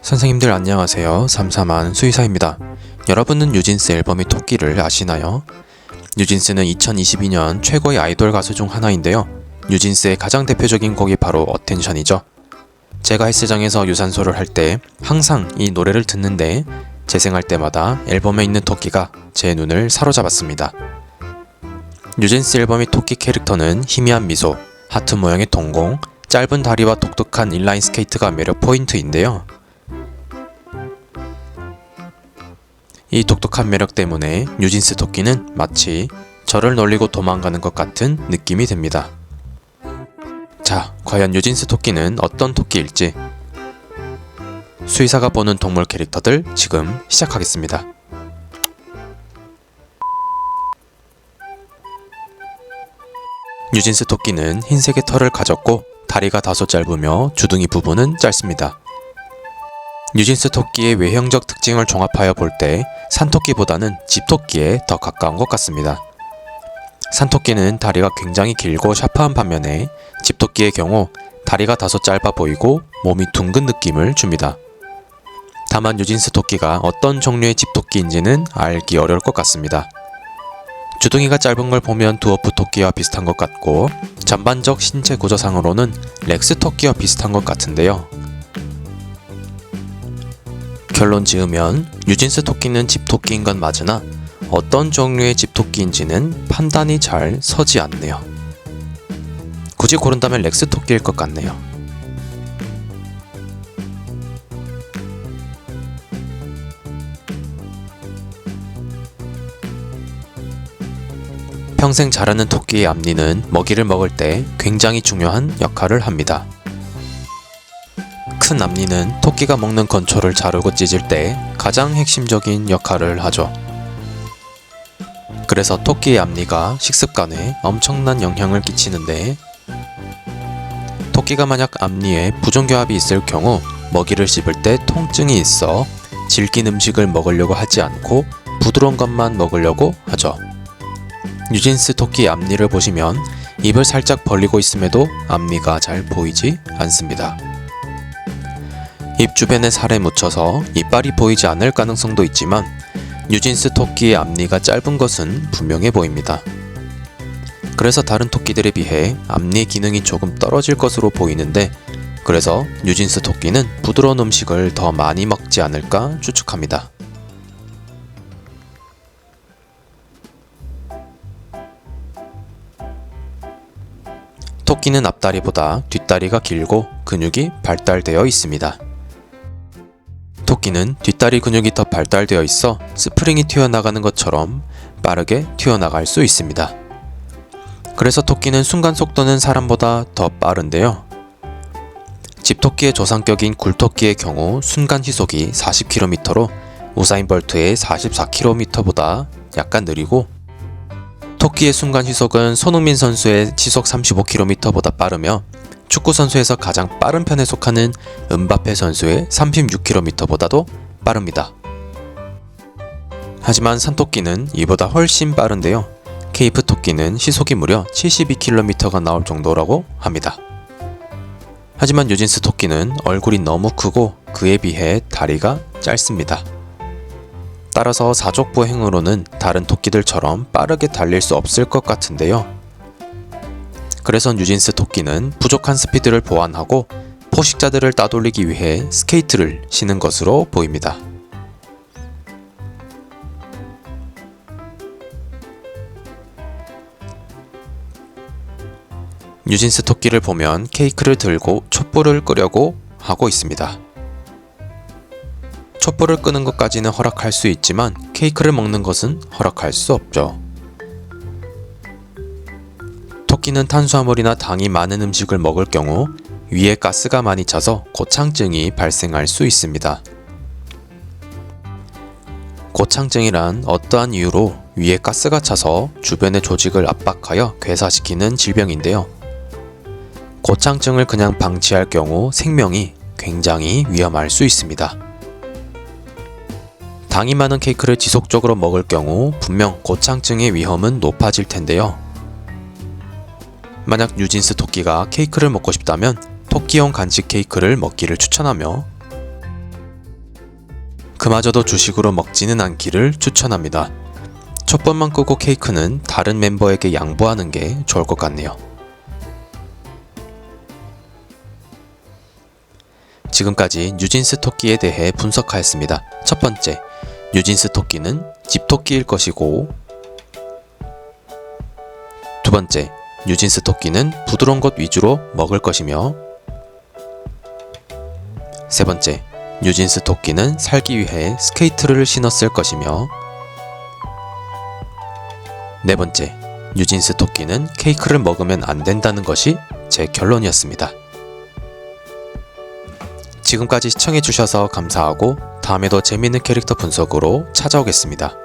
선생님들 안녕하세요. 삼삼한 수의사입니다. 여러분은 뉴진스 앨범의 토끼를 아시나요? 뉴진스는 2022년 최고의 아이돌 가수 중 하나인데요. 뉴진스의 가장 대표적인 곡이 바로 어텐션이죠. 제가 헬스장에서 유산소를 할 때 항상 이 노래를 듣는데 재생할 때마다 앨범에 있는 토끼가 제 눈을 사로잡았습니다. 뉴진스 앨범의 토끼 캐릭터는 희미한 미소, 하트 모양의 동공, 짧은 다리와 독특한 인라인 스케이트가 매력 포인트인데요. 이 독특한 매력 때문에 뉴진스 토끼는 마치 저를 놀리고 도망가는 것 같은 느낌이 듭니다. 자, 과연 뉴진스 토끼는 어떤 토끼일지 수의사가 보는 동물 캐릭터들 지금 시작하겠습니다. 뉴진스 토끼는 흰색의 털을 가졌고 다리가 다소 짧으며 주둥이 부분은 짧습니다. 뉴진스 토끼의 외형적 특징을 종합하여 볼 때 산토끼보다는 집토끼에 더 가까운 것 같습니다. 산토끼는 다리가 굉장히 길고 샤프한 반면에 집토끼의 경우 다리가 다소 짧아 보이고 몸이 둥근 느낌을 줍니다. 다만 뉴진스 토끼가 어떤 종류의 집토끼인지는 알기 어려울 것 같습니다. 주둥이가 짧은 걸 보면 두어프 토끼와 비슷한 것 같고 전반적 신체 구조상으로는 렉스 토끼와 비슷한 것 같은데요. 결론 지으면 뉴진스 토끼는 집토끼인 건 맞으나 어떤 종류의 집토끼인지는 판단이 잘 서지 않네요. 굳이 고른다면 렉스 토끼일 것 같네요. 평생 자라는 토끼의 앞니는 먹이를 먹을 때 굉장히 중요한 역할을 합니다. 큰 앞니는 토끼가 먹는 건초를 자르고 찢을 때 가장 핵심적인 역할을 하죠. 그래서 토끼의 앞니가 식습관에 엄청난 영향을 끼치는데 토끼가 만약 앞니에 부종교합이 있을 경우 먹이를 씹을 때 통증이 있어 질긴 음식을 먹으려고 하지 않고 부드러운 것만 먹으려고 하죠. 뉴진스 토끼의 앞니를 보시면 입을 살짝 벌리고 있음에도 앞니가 잘 보이지 않습니다. 입 주변에 살에 묻혀서 이빨이 보이지 않을 가능성도 있지만 뉴진스 토끼의 앞니가 짧은 것은 분명해 보입니다. 그래서 다른 토끼들에 비해 앞니의 기능이 조금 떨어질 것으로 보이는데 그래서 뉴진스 토끼는 부드러운 음식을 더 많이 먹지 않을까 추측합니다. 토끼는 앞다리보다 뒷다리가 길고 근육이 발달되어 있습니다. 토끼는 뒷다리 근육이 더 발달되어 있어 스프링이 튀어나가는 것처럼 빠르게 튀어나갈 수 있습니다. 그래서 토끼는 순간 속도는 사람보다 더 빠른데요. 집토끼의 조상격인 굴토끼의 경우 순간 시속이 40km로 우사인 볼트의 44km보다 약간 느리고 토끼의 순간 시속은 손흥민 선수의 시속 35km보다 빠르며 축구 선수에서 가장 빠른 편에 속하는 은바페 선수의 36km보다도 빠릅니다. 하지만 산토끼는 이보다 훨씬 빠른데요. 케이프 토끼는 시속이 무려 72km가 나올 정도라고 합니다. 하지만 뉴진스 토끼는 얼굴이 너무 크고 그에 비해 다리가 짧습니다. 따라서 사족보행으로는 다른 토끼들처럼 빠르게 달릴 수 없을 것 같은데요. 그래서 뉴진스 토끼는 부족한 스피드를 보완하고 포식자들을 따돌리기 위해 스케이트를 신은 것으로 보입니다. 뉴진스 토끼를 보면 케이크를 들고 촛불을 끄려고 하고 있습니다. 촛불을 끄는 것까지는 허락할 수 있지만 케이크를 먹는 것은 허락할 수 없죠. 토끼는 탄수화물이나 당이 많은 음식을 먹을 경우 위에 가스가 많이 차서 고창증이 발생할 수 있습니다. 고창증이란 어떠한 이유로 위에 가스가 차서 주변의 조직을 압박하여 괴사시키는 질병인데요. 고창증을 그냥 방치할 경우 생명이 굉장히 위험할 수 있습니다. 당이 많은 케이크를 지속적으로 먹을 경우 분명 고창증의 위험은 높아질 텐데요. 만약 뉴진스 토끼가 케이크를 먹고 싶다면 토끼용 간식 케이크를 먹기를 추천하며 그마저도 주식으로 먹지는 않기를 추천합니다. 촛불만 끄고 케이크는 다른 멤버에게 양보하는 게 좋을 것 같네요. 지금까지 뉴진스 토끼에 대해 분석하였습니다. 첫 번째, 뉴진스 토끼는 집토끼일 것이고, 두 번째, 뉴진스 토끼는 부드러운 것 위주로 먹을 것이며, 세 번째, 뉴진스 토끼는 살기 위해 스케이트를 신었을 것이며, 네 번째, 뉴진스 토끼는 케이크를 먹으면 안 된다는 것이 제 결론이었습니다. 지금까지 시청해주셔서 감사하고 다음에도 재밌는 캐릭터 분석으로 찾아오겠습니다.